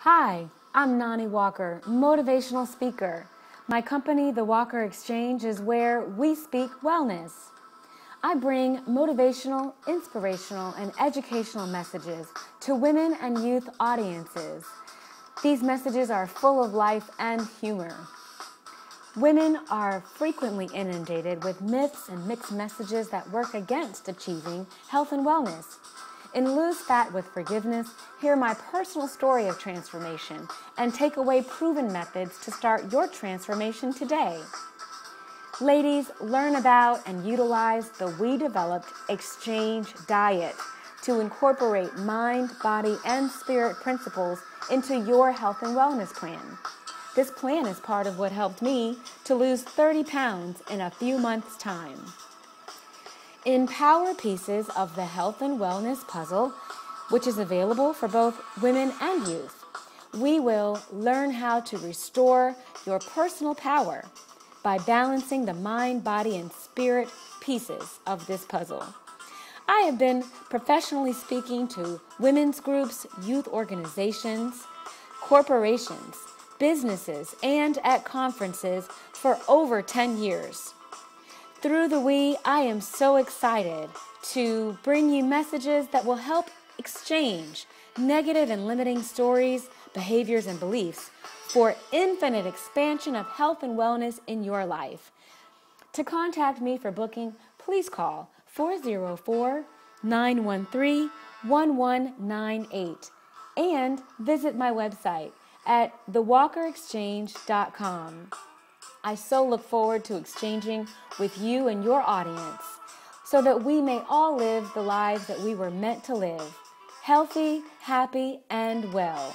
Hi, I'm Nani Walker, motivational speaker. My company, The Walker Exchange, is where we speak wellness. I bring motivational, inspirational, and educational messages to women and youth audiences. These messages are full of life and humor. Women are frequently inundated with myths and mixed messages that work against achieving health and wellness. In Lose Fat with Forgiveness, hear my personal story of transformation and take away proven methods to start your transformation today. Ladies, learn about and utilize the we-developed Exchange Diet to incorporate mind, body, and spirit principles into your health and wellness plan. This plan is part of what helped me to lose 30 pounds in a few months' time. In Power Pieces of the Health and Wellness Puzzle, which is available for both women and youth, we will learn how to restore your personal power by balancing the mind, body, and spirit pieces of this puzzle. I have been professionally speaking to women's groups, youth organizations, corporations, businesses, and at conferences for over 10 years. Through the We, I am so excited to bring you messages that will help exchange negative and limiting stories, behaviors, and beliefs for infinite expansion of health and wellness in your life. To contact me for booking, please call 404-913-1198 and visit my website at thewalkerexchange.com. I so look forward to exchanging with you and your audience so that we may all live the lives that we were meant to live, healthy, happy, and well.